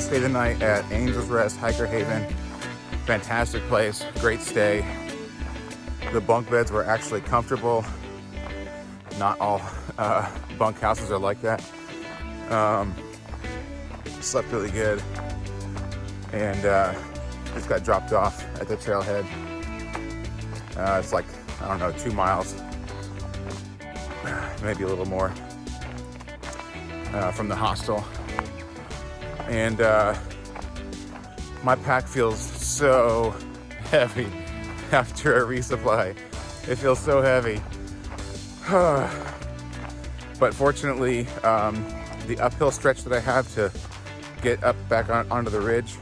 to stay the night at Angels Rest Hiker Haven. Fantastic place, great stay. The bunk beds were actually comfortable. Not all bunk houses are like that. Slept really good, and just got dropped off at the trailhead. It's like, I don't know, 2 miles, maybe a little more, from the hostel. And my pack feels so heavy after a resupply. It feels so heavy. But fortunately, the uphill stretch that I have to get up back onto the ridge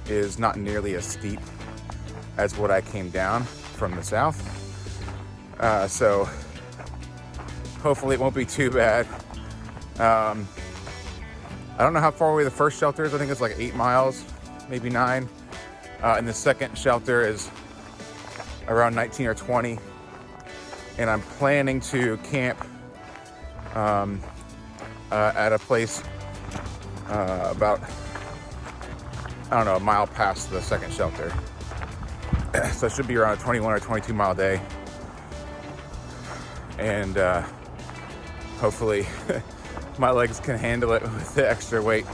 is not nearly as steep as what I came down from the south. So hopefully it won't be too bad. I don't know how far away the first shelter is. I think it's like 8 miles, maybe 9. And the second shelter is around 19 or 20. And I'm planning to camp at a place about, I don't know, a mile past the second shelter. So it should be around a 21 or 22 mile day. And hopefully my legs can handle it with the extra weight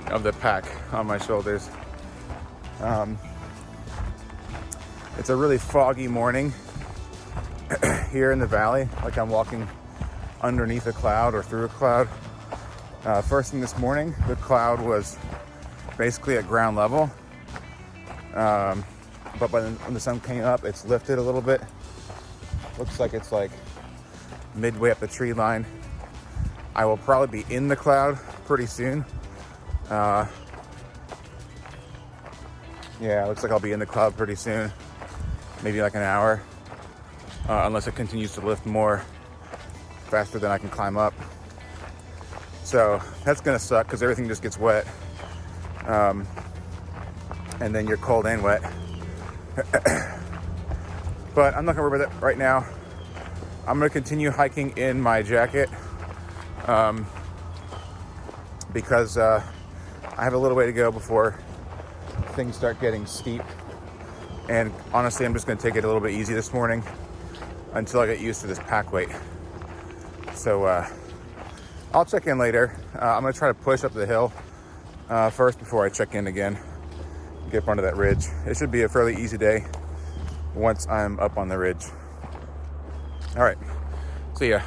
of the pack on my shoulders. It's a really foggy morning here in the valley, like I'm walking underneath a cloud or through a cloud. First thing this morning, the cloud was basically at ground level. But when the sun came up, it's lifted a little bit. Looks like it's like midway up the tree line. I will probably be in the cloud pretty soon. Yeah, it looks like I'll be in the cloud pretty soon. Maybe like an hour. Unless it continues to lift more faster than I can climb up. So that's gonna suck because everything just gets wet. And then you're cold and wet. But I'm not gonna worry about that right now. I'm gonna continue hiking in my jacket because I have a little way to go before things start getting steep. And honestly, I'm just gonna take it a little bit easy this morning until I get used to this pack weight. So I'll check in later. I'm gonna try to push up the hill first before I check in again. Get up onto that ridge. It should be a fairly easy day once I'm up on the ridge. All right, see ya.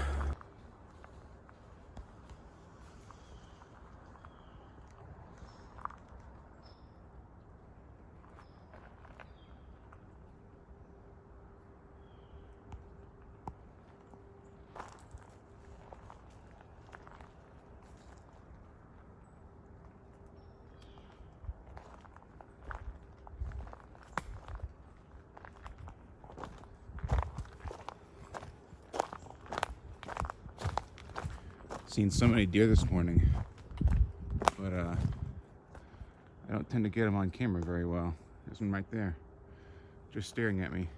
Seen so many deer this morning, but I don't tend to get them on camera very well. There's one right there, just staring at me.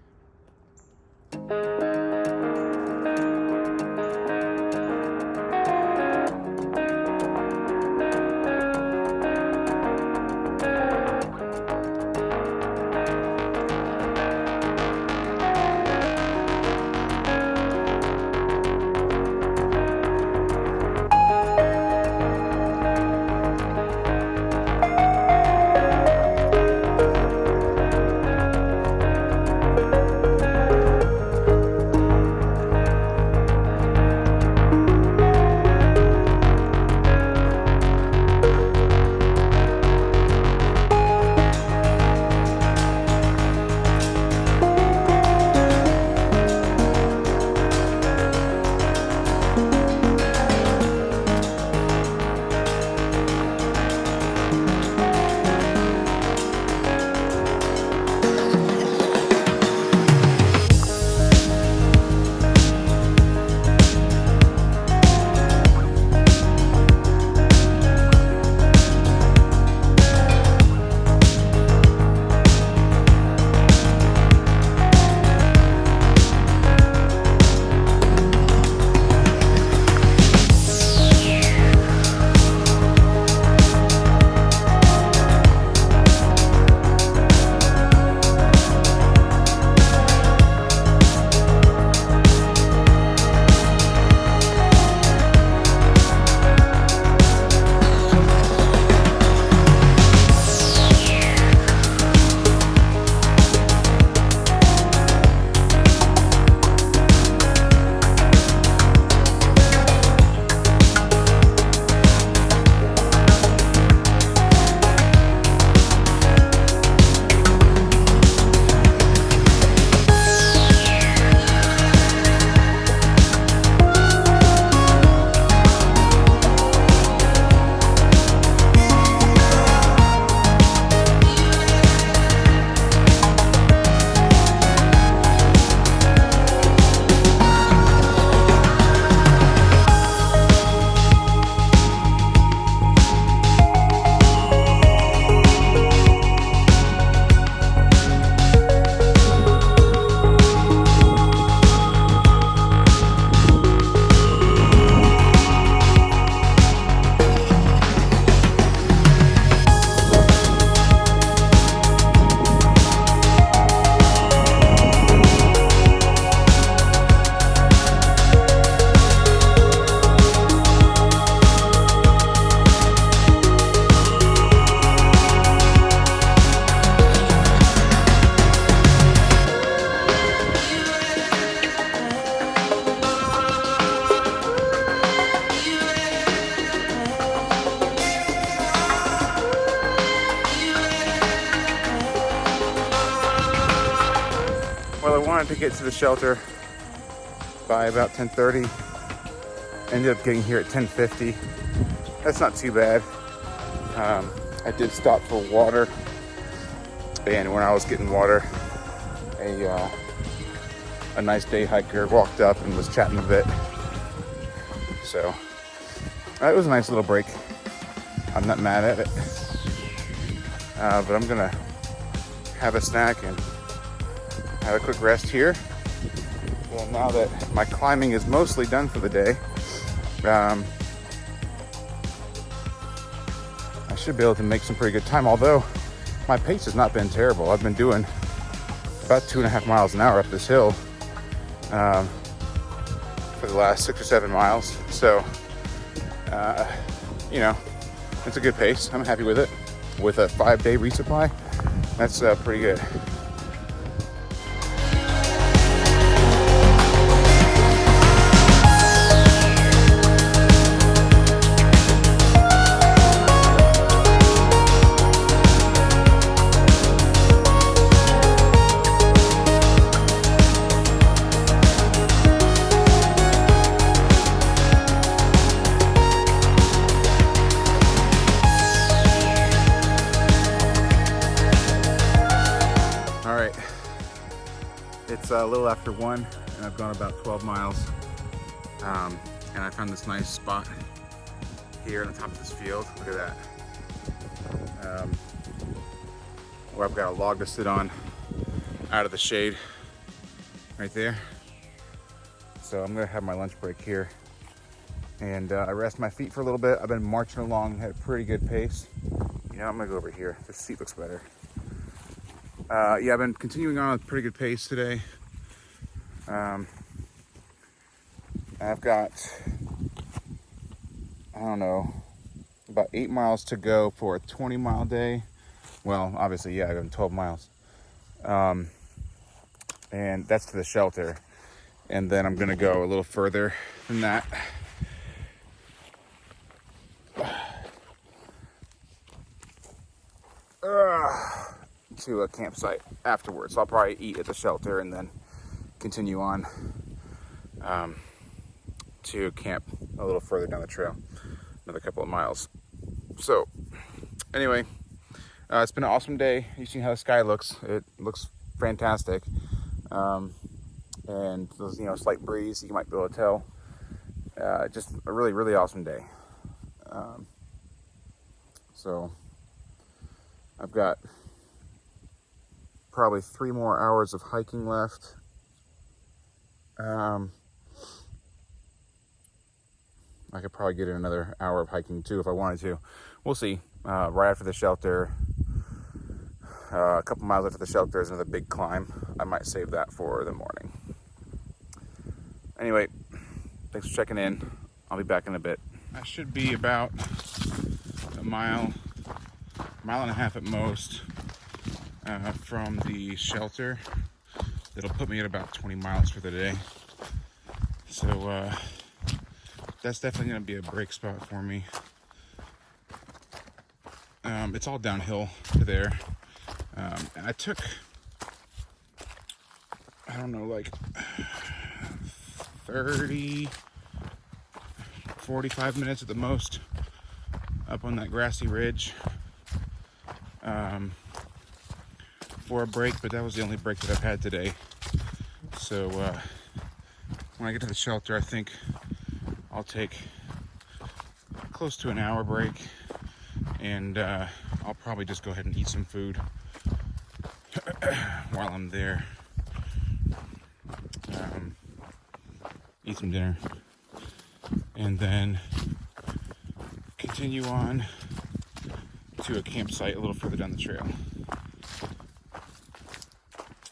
wanted to get to the shelter by about 10:30. Ended up getting here at 10:50. That's not too bad. I did stop for water, and when I was getting water, a nice day hiker walked up and was chatting a bit. So it was a nice little break. I'm not mad at it, but I'm gonna have a snack and have a quick rest here. Well, now that my climbing is mostly done for the day, I should be able to make some pretty good time, although my pace has not been terrible. I've been doing about 2.5 miles an hour up this hill for the last 6 or 7 miles. So, you know, it's a good pace. I'm happy with it. With a 5-day resupply, that's pretty good. It's a little after 1, and I've gone about 12 miles. And I found this nice spot here on the top of this field. Look at that. Where I've got a log to sit on out of the shade right there. So I'm gonna have my lunch break here. And I rest my feet for a little bit. I've been marching along at a pretty good pace. You know, I'm gonna go over here. This seat looks better. Yeah, I've been continuing on with a pretty good pace today. I've got, I don't know, about 8 miles to go for a 20-mile day. Well, obviously, yeah, I've done 12 miles. And that's to the shelter. And then I'm going to go a little further than that. To a campsite afterwards. So I'll probably eat at the shelter and then continue on to camp a little further down the trail, another couple of miles. So anyway, it's been an awesome day. You've seen how the sky looks. It looks fantastic. And there's, you know, a slight breeze, you might be able to tell. Just a really, really awesome day. So I've got probably 3 more hours of hiking left. I could probably get in another hour of hiking too if I wanted to. We'll see. Right after the shelter, a couple miles after the shelter is another big climb. I might save that for the morning. Anyway, thanks for checking in. I'll be back in a bit. I should be about a mile and a half at most from the shelter. It'll put me at about 20 miles for the day. So that's definitely going to be a break spot for me. It's all downhill to there. I took, I don't know, like 30, 45 minutes at the most up on that grassy ridge for a break, but that was the only break that I've had today. So when I get to the shelter, I think I'll take close to an hour break, and I'll probably just go ahead and eat some food while I'm there. Eat some dinner, and then continue on to a campsite a little further down the trail.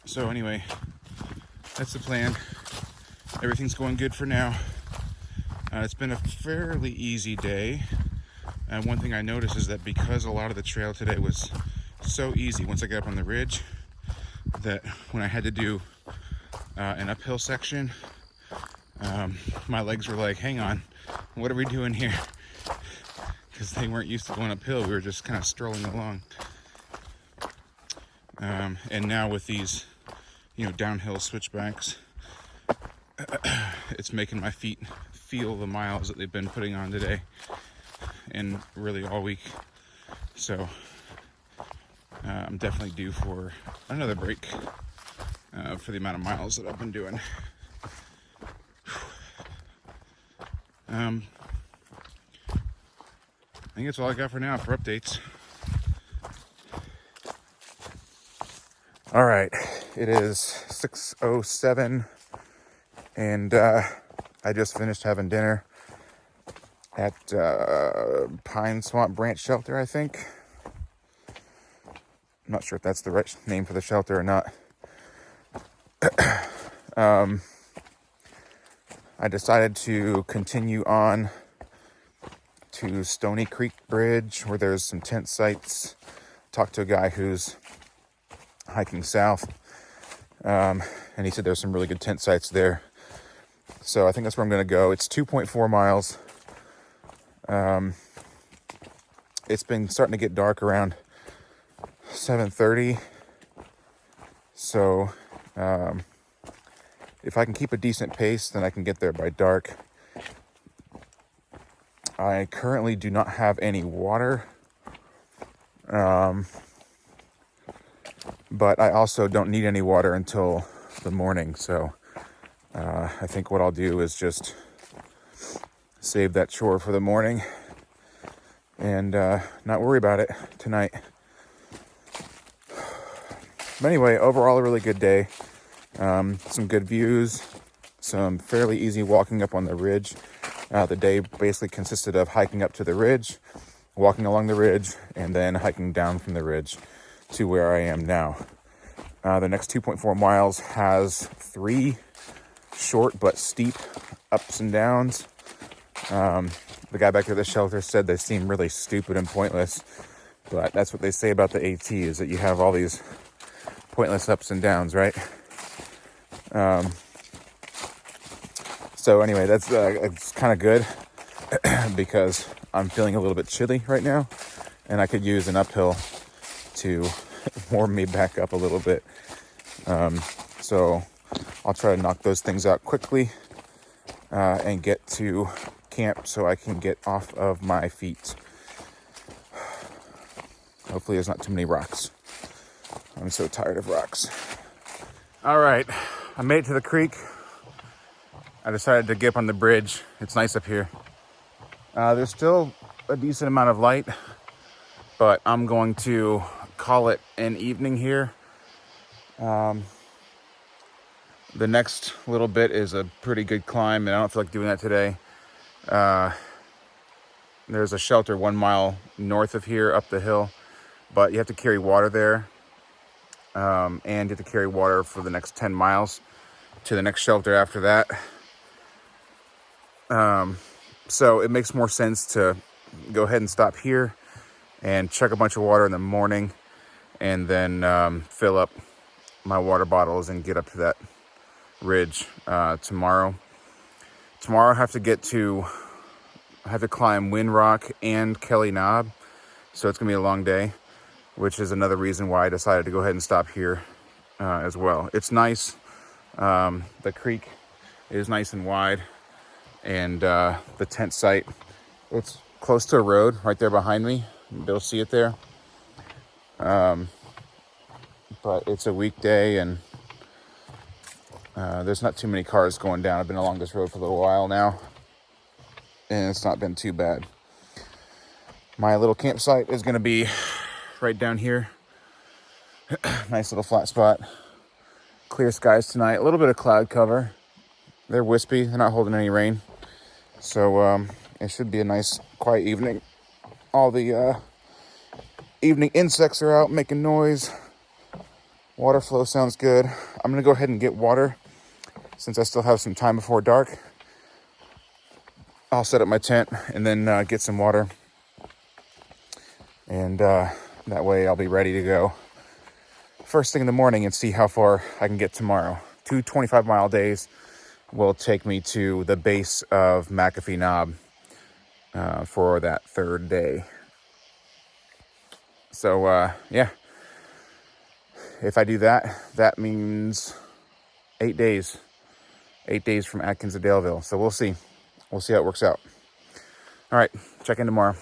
So anyway, that's the plan. Everything's going good for now. It's been a fairly easy day. And one thing I noticed is that because a lot of the trail today was so easy once I got up on the ridge, that when I had to do an uphill section, my legs were like, hang on, what are we doing here? Because they weren't used to going uphill. We were just kind of strolling along. And now with these downhill switchbacks. It's making my feet feel the miles that they've been putting on today and really all week. So I'm definitely due for another break for the amount of miles that I've been doing. I think that's all I got for now for updates. All right, it is 6:07, and I just finished having dinner at Pine Swamp Branch Shelter, I think. I'm not sure if that's the right name for the shelter or not. I decided to continue on to Stony Creek Bridge, where there's some tent sites. Talked to a guy who's hiking south, and he said there's some really good tent sites there. So I think that's where I'm going to go. It's 2.4 miles. It's been starting to get dark around 7:30. So if I can keep a decent pace, then I can get there by dark. I currently do not have any water. But I also don't need any water until the morning. So I think what I'll do is just save that chore for the morning and not worry about it tonight. But anyway, overall a really good day. Some good views, some fairly easy walking up on the ridge. The day basically consisted of hiking up to the ridge, walking along the ridge, and then hiking down from the ridge to where I am now. The next 2.4 miles has 3 short but steep ups and downs. The guy back at the shelter said they seem really stupid and pointless, but that's what they say about the AT, is that you have all these pointless ups and downs, right? So anyway, that's it's kind of good because I'm feeling a little bit chilly right now, and I could use an uphill to warm me back up a little bit. So I'll try to knock those things out quickly and get to camp so I can get off of my feet. Hopefully there's not too many rocks. I'm so tired of rocks. All right, I made it to the creek. I decided to get up on the bridge. It's nice up here. There's still a decent amount of light, but I'm going to call it an evening here. The next little bit is a pretty good climb, and I don't feel like doing that today. There's a shelter 1 mile north of here up the hill, but you have to carry water there, and you have to carry water for the next 10 miles to the next shelter after that. So it makes more sense to go ahead and stop here and chuck a bunch of water in the morning, and then fill up my water bottles and get up to that ridge tomorrow. Tomorrow I have to climb Wind Rock and Kelly Knob, so it's gonna be a long day, which is another reason why I decided to go ahead and stop here as well. It's nice. The creek is nice and wide, and the tent site, it's close to a road right there behind me. You'll see it there. But it's a weekday, and there's not too many cars going down. I've been along this road for a little while now, and it's not been too bad. My little campsite is going to be right down here. Nice little flat spot. Clear skies tonight. A little bit of cloud cover. They're wispy. They're not holding any rain. So it should be a nice, quiet evening. All the evening insects are out making noise. Water flow sounds good. I'm going to go ahead and get water since I still have some time before dark. I'll set up my tent and then get some water. And that way I'll be ready to go first thing in the morning and see how far I can get tomorrow. 2 25-mile days will take me to the base of McAfee Knob for that third day. So, yeah. if I do that, that means 8 days. 8 days from Atkins to Daleville. So we'll see. We'll see how it works out. All right, check in tomorrow.